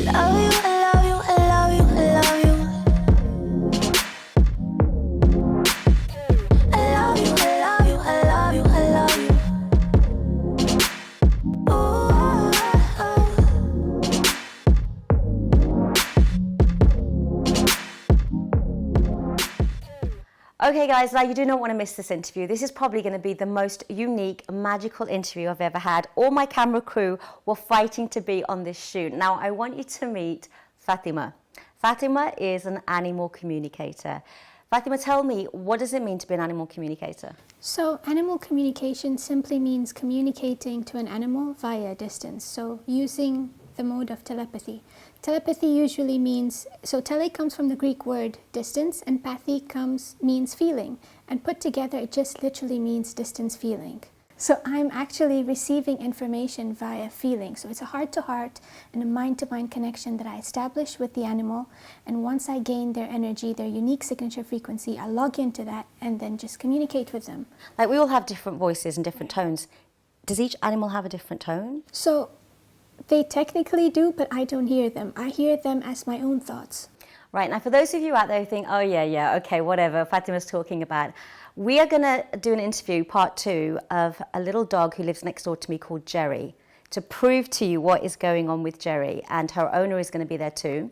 love you, I love you, I love you, I love you. I love you, I love you, I love you, I love you. Okay guys, now you do not want to miss this interview. This is probably going to be the most unique, magical interview I've ever had. All my camera crew were fighting to be on this shoot. Now I want you to meet Fatema. Fatema is an animal communicator. Fatema, tell me, what does it mean to be an animal communicator? So animal communication simply means communicating to an animal via distance. So using the mode of telepathy. Telepathy usually means, so tele comes from the Greek word distance, and pathy means feeling. And put together, it just literally means distance feeling. So I'm actually receiving information via feeling. So it's a heart-to-heart and a mind-to-mind connection that I establish with the animal. And once I gain their energy, their unique signature frequency, I log into that and then just communicate with them. Like, we all have different voices and different tones. Does each animal have a different tone? So they technically do, but I don't hear them. I hear them as my own thoughts. Right, now for those of you out there who think, oh yeah, okay, whatever, Fatima's talking about, we are going to do an interview, part 2, of a little dog who lives next door to me called Jerry, to prove to you what is going on with Jerry, and her owner is going to be there too.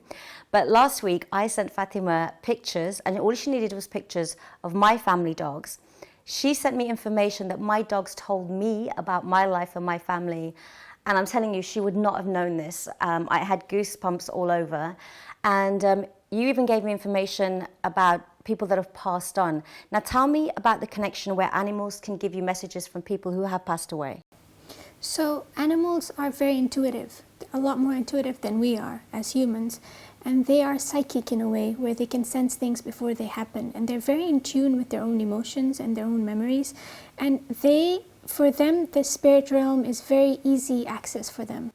But last week I sent Fatima pictures, and all she needed was pictures of my family dogs. She sent me information that my dogs told me about my life and my family. And I'm telling you, she would not have known this. I had goosebumps all over. And you even gave me information about people that have passed on. Now tell me about the connection where animals can give you messages from people who have passed away. So animals are very intuitive, a lot more intuitive than we are as humans. And they are psychic in a way where they can sense things before they happen. And they're very in tune with their own emotions and their own memories. And for them, the spirit realm is very easy access for them.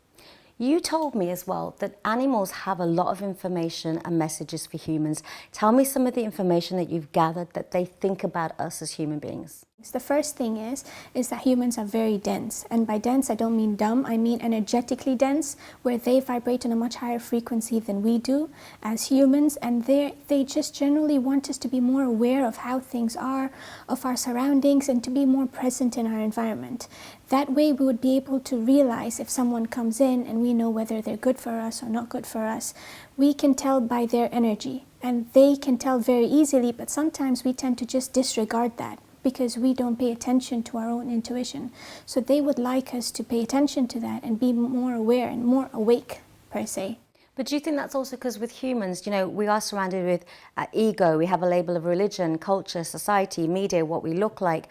You told me as well that animals have a lot of information and messages for humans. Tell me some of the information that you've gathered that they think about us as human beings. The first thing is that humans are very dense. And by dense, I don't mean dumb, I mean energetically dense, where they vibrate on a much higher frequency than we do as humans. And they just generally want us to be more aware of how things are, of our surroundings, and to be more present in our environment. That way we would be able to realize if someone comes in and we know whether they're good for us or not good for us. We can tell by their energy, and they can tell very easily, but sometimes we tend to just disregard that, because we don't pay attention to our own intuition. So they would like us to pay attention to that and be more aware and more awake, per se. But do you think that's also because with humans, you know, we are surrounded with ego, we have a label of religion, culture, society, media, what we look like.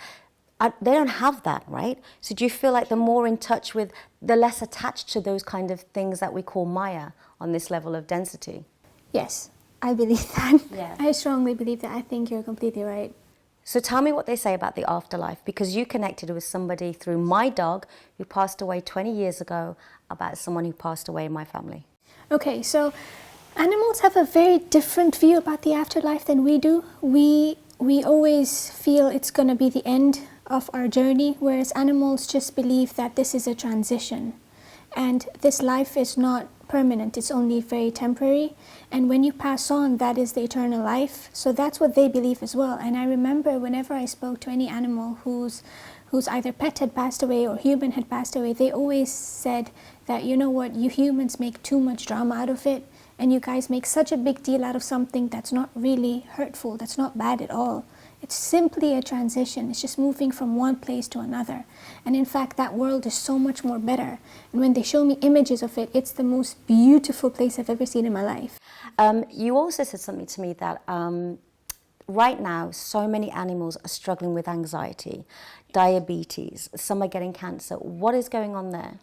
They don't have that, right? So do you feel like they're more in touch with, they're less attached to those kind of things that we call Maya on this level of density? Yes, I believe that. Yeah. I strongly believe that. I think you're completely right. So tell me what they say about the afterlife, because you connected with somebody through my dog who passed away 20 years ago about someone who passed away in my family. Okay, so animals have a very different view about the afterlife than we do. We always feel it's going to be the end of our journey, whereas animals just believe that this is a transition. And this life is not permanent, it's only very temporary. And when you pass on, that is the eternal life. So that's what they believe as well. And I remember whenever I spoke to any animal whose either pet had passed away or human had passed away, they always said that, you know what, you humans make too much drama out of it. And you guys make such a big deal out of something that's not really hurtful, that's not bad at all. It's simply a transition. It's just moving from one place to another. And in fact, that world is so much more better. And when they show me images of it, it's the most beautiful place I've ever seen in my life. You also said something to me that right now, so many animals are struggling with anxiety, diabetes, some are getting cancer. What is going on there?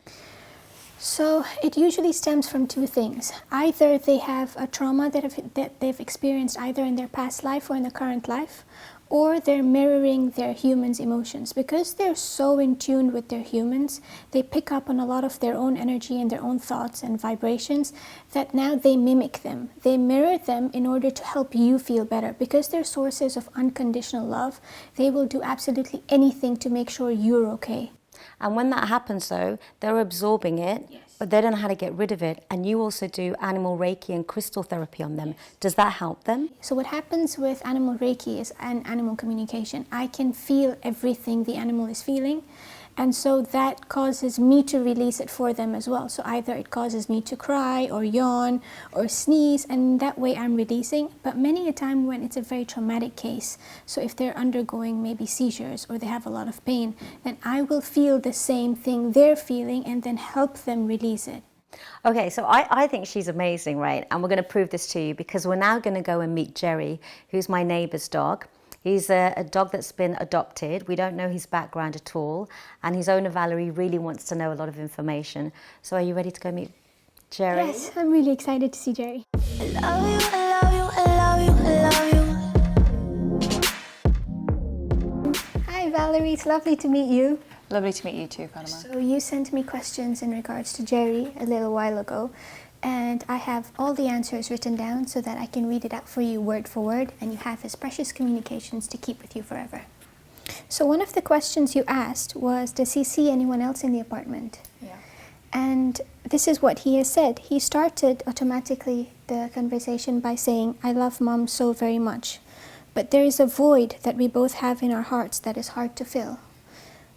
So it usually stems from two things. Either they have a trauma that they've experienced either in their past life or in their current life, or they're mirroring their humans' emotions. Because they're so in tune with their humans, they pick up on a lot of their own energy and their own thoughts and vibrations that now they mimic them. They mirror them in order to help you feel better. Because they're sources of unconditional love, they will do absolutely anything to make sure you're okay. And when that happens though, they're absorbing it. Yes. But they don't know how to get rid of it. And you also do animal Reiki and crystal therapy on them. Does that help them? So what happens with animal Reiki is an animal communication. I can feel everything the animal is feeling. And so that causes me to release it for them as well. So either it causes me to cry or yawn or sneeze, and that way I'm releasing. But many a time when it's a very traumatic case, so if they're undergoing maybe seizures or they have a lot of pain, then I will feel the same thing they're feeling and then help them release it. Okay, so I think she's amazing, right? And we're going to prove this to you because we're now going to go and meet Jerry, who's my neighbour's dog. He's a dog that's been adopted. We don't know his background at all. And his owner, Valerie, really wants to know a lot of information. So are you ready to go meet Jerry? Yes, I'm really excited to see Jerry. I love you, I love you, I love you, I love you. Hi Valerie, it's lovely to meet you. Lovely to meet you too, Fatema. So you sent me questions in regards to Jerry a little while ago, and I have all the answers written down so that I can read it out for you word for word, and you have his precious communications to keep with you forever. So one of the questions you asked was, does he see anyone else in the apartment? Yeah. And this is what he has said. He started automatically the conversation by saying, I love Mom so very much, but there is a void that we both have in our hearts that is hard to fill.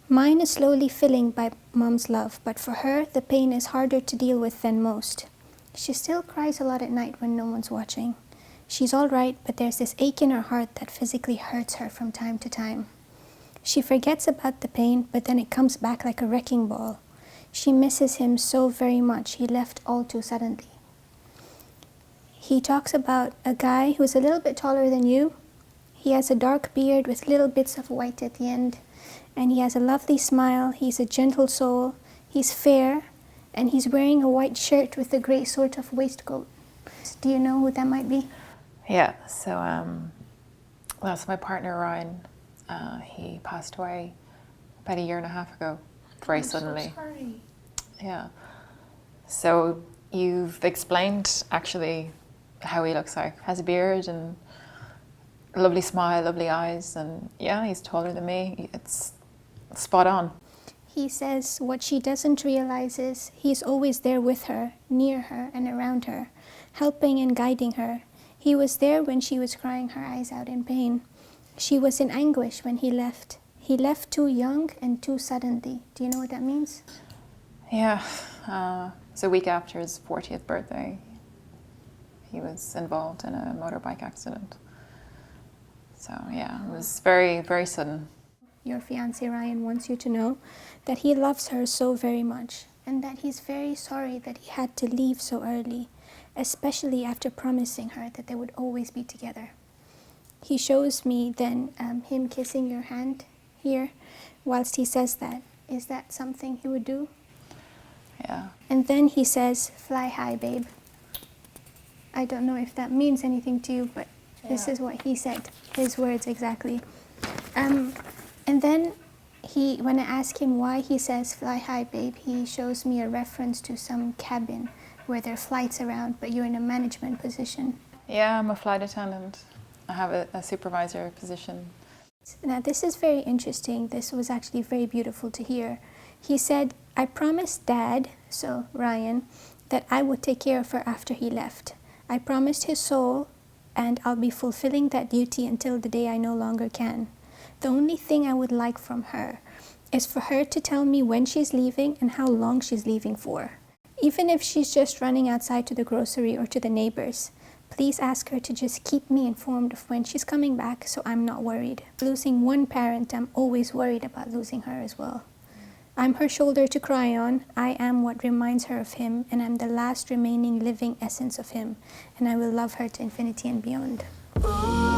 Mine is slowly filling by Mom's love, but for her, the pain is harder to deal with than most. She still cries a lot at night when no one's watching. She's all right, but there's this ache in her heart that physically hurts her from time to time. She forgets about the pain, but then it comes back like a wrecking ball. She misses him so very much. He left all too suddenly. He talks about a guy who's a little bit taller than you. He has a dark beard with little bits of white at the end. And he has a lovely smile. He's a gentle soul. He's fair. And he's wearing a white shirt with a grey sort of waistcoat. Do you know who that might be? Yeah, so so my partner Ryan, he passed away about 1.5 years ago, very suddenly. So sorry. Yeah. So you've explained actually how he looks like. Has a beard and a lovely smile, lovely eyes, and yeah, he's taller than me. It's spot on. He says what she doesn't realize is he's always there with her, near her and around her, helping and guiding her. He was there when she was crying her eyes out in pain. She was in anguish when he left. He left too young and too suddenly. Do you know what that means? Yeah, it's a week after his 40th birthday. He was involved in a motorbike accident. So yeah, it was very, very sudden. Your fiancé Ryan wants you to know that he loves her so very much and that he's very sorry that he had to leave so early, especially after promising her that they would always be together. He shows me then him kissing your hand here whilst he says that. Is that something he would do? Yeah. And then he says, fly high, babe. I don't know if that means anything to you, but this is what he said, his words exactly. And then when I ask him why he says fly high, babe, he shows me a reference to some cabin where there are flights around, but you're in a management position. Yeah, I'm a flight attendant. I have a supervisor position. Now this is very interesting. This was actually very beautiful to hear. He said, I promised Dad, so Ryan, that I would take care of her after he left. I promised his soul, and I'll be fulfilling that duty until the day I no longer can. The only thing I would like from her is for her to tell me when she's leaving and how long she's leaving for. Even if she's just running outside to the grocery or to the neighbors, please ask her to just keep me informed of when she's coming back so I'm not worried. Losing one parent, I'm always worried about losing her as well. I'm her shoulder to cry on. I am what reminds her of him, and I'm the last remaining living essence of him, and I will love her to infinity and beyond. Ooh.